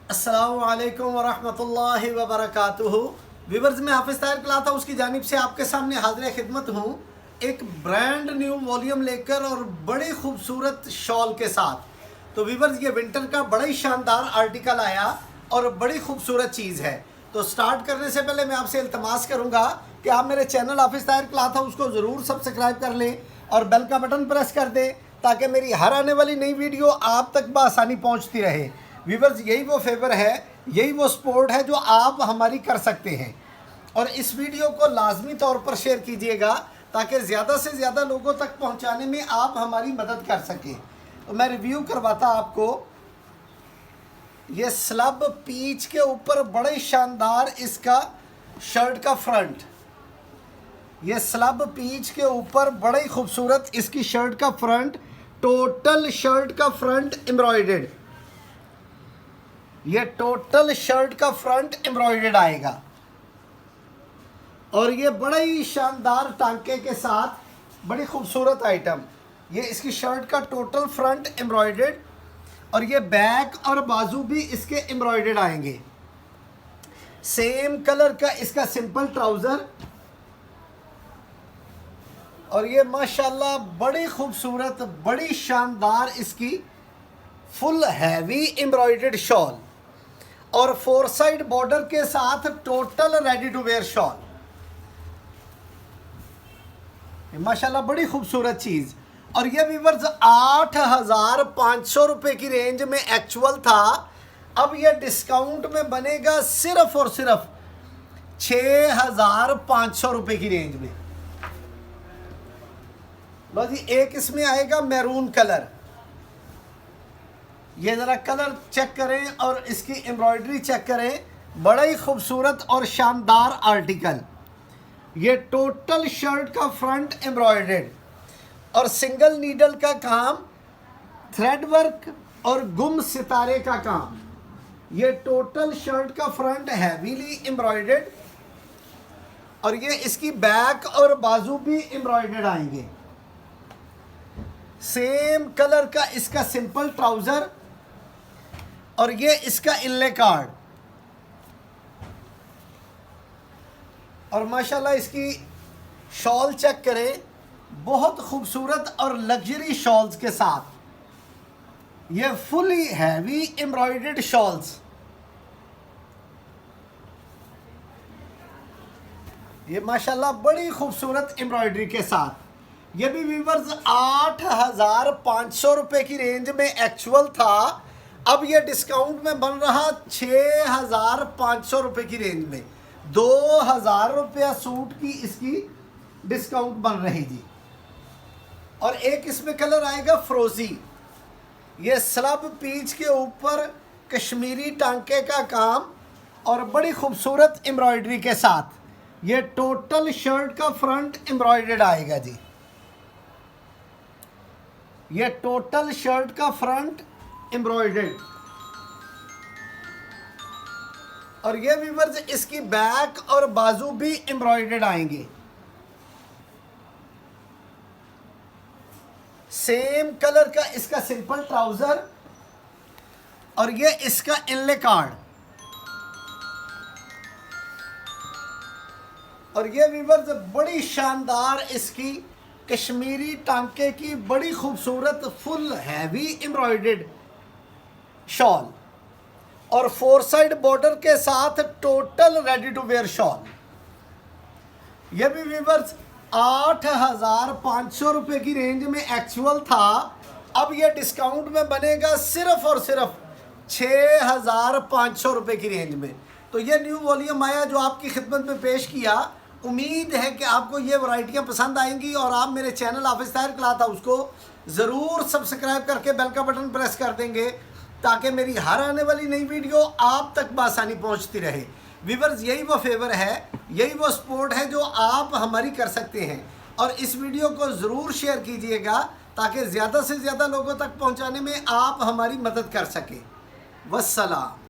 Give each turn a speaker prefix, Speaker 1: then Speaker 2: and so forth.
Speaker 1: अस्सलामुअलैकुम वरहमतुल्लाहि वबरकातुहू। व्यूअर्स, मैं हाफिज़ ताहिर कलाता उसकी जानिब से आपके सामने हाजिर खिदमत हूँ एक ब्रांड न्यू वॉल्यूम लेकर और बड़ी खूबसूरत शॉल के साथ। तो व्यूअर्स, ये विंटर का बड़ा ही शानदार आर्टिकल आया और बड़ी खूबसूरत चीज़ है। तो स्टार्ट करने से पहले मैं आपसे इल्तमास करूँगा कि आप मेरे चैनल हाफिज़ ताहिर कलाता उसको ज़रूर सब्सक्राइब कर लें और बेल का बटन प्रेस कर दें ताकि मेरी हर आने वाली नई वीडियो आप तक बआसानी पहुँचती रहे। व्यूअर्स, यही वो फेवर है, यही वो सपोर्ट है जो आप हमारी कर सकते हैं। और इस वीडियो को लाजमी तौर पर शेयर कीजिएगा ताकि ज़्यादा से ज़्यादा लोगों तक पहुंचाने में आप हमारी मदद कर सकें। तो मैं रिव्यू करवाता आपको। ये स्लब पीच के ऊपर बड़े शानदार इसका शर्ट का फ्रंट, ये स्लब पीच के ऊपर बड़े खूबसूरत इसकी शर्ट का फ्रंट, टोटल शर्ट का फ्रंट एम्ब्रॉयडर्ड, ये टोटल शर्ट का फ्रंट एम्ब्रॉयडर्ड आएगा। और ये बड़ा ही शानदार टांके के साथ बड़ी खूबसूरत आइटम, ये इसकी शर्ट का टोटल फ्रंट एम्ब्रॉयडर्ड और ये बैक और बाजू भी इसके एम्ब्रॉयडर्ड आएंगे। सेम कलर का इसका सिंपल ट्राउज़र और ये माशाल्लाह बड़ी खूबसूरत बड़ी शानदार इसकी फुल हैवी एम्ब्रॉयडर्ड शॉल और 4 साइड बॉर्डर के साथ total ready to wear shawl. माशाल्लाह बड़ी खूबसूरत चीज़। और ये व्यूअर्स 8,500 रुपये की रेंज में एक्चुअल था, अब ये डिस्काउंट में बनेगा सिर्फ और सिर्फ 6,500 रुपये की रेंज में। लो जी, एक इसमें आएगा मैरून कलर, ये ज़रा कलर चेक करें और इसकी एम्ब्रॉयडरी चेक करें, बड़ा ही खूबसूरत और शानदार आर्टिकल। ये टोटल शर्ट का फ्रंट एम्ब्रॉयडर्ड और सिंगल नीडल का काम, थ्रेड वर्क और गुम सितारे का काम। ये टोटल शर्ट का फ्रंट हैवीली एम्ब्रॉयडर्ड और ये इसकी बैक और बाजू भी एम्ब्रॉयडर्ड आएंगे। सेम कलर का इसका सिंपल ट्राउज़र और ये इसका इनले कार्ड। और माशाल्लाह इसकी शॉल चेक करें, बहुत खूबसूरत और लग्जरी शॉल्स के साथ ये फुली हैवी एम्ब्रॉयडर्ड शॉल्स। ये माशाल्लाह बड़ी खूबसूरत एम्ब्रॉयडरी के साथ। ये भी व्यूअर्स 8,500 रुपये की रेंज में एक्चुअल था, अब ये डिस्काउंट में बन रहा 6,500 रुपये की रेंज में। 2,000 रुपया सूट की इसकी डिस्काउंट बन रही जी। और एक इसमें कलर आएगा फ्रोजी, ये स्लब पीच के ऊपर कश्मीरी टांके का काम और बड़ी खूबसूरत एम्ब्रॉयडरी के साथ ये टोटल शर्ट का फ्रंट एम्ब्रॉयडर्ड आएगा जी। ये टोटल शर्ट का फ्रंट एम्ब्रॉयडर्ड और ये व्यूअर्स इसकी बैक और बाजू भी एम्ब्रॉयडर्ड आएंगे। सेम कलर का इसका सिंपल ट्राउज़र और ये इसका इनले कार्ड। और ये व्यूअर्स बड़ी शानदार इसकी कश्मीरी टांके की बड़ी खूबसूरत फुल हैवी एम्ब्रॉयडर्ड शॉल और 4 साइड बॉर्डर के साथ total ready to wear shawl. यह भी व्यूअर्स 8,500 रुपये की रेंज में एक्चुअल था, अब यह डिस्काउंट में बनेगा सिर्फ और सिर्फ 6,500 रुपये की रेंज में। तो ये न्यू वॉल्यूम आया जो आपकी खिदमत में पेश किया। उम्मीद है कि आपको ये वैरायटियाँ पसंद आएंगी और आप मेरे चैनल हाफिज़ ताहिर कलाता उसको ज़रूर सब्सक्राइब करके बेल का बटन प्रेस कर देंगे ताकि मेरी हर आने वाली नई वीडियो आप तक बआसानी पहुंचती रहे। व्यूअर्स, यही वो फेवर है, यही वो सपोर्ट है जो आप हमारी कर सकते हैं। और इस वीडियो को ज़रूर शेयर कीजिएगा ताकि ज़्यादा से ज़्यादा लोगों तक पहुंचाने में आप हमारी मदद कर सकें। वस्सलाम।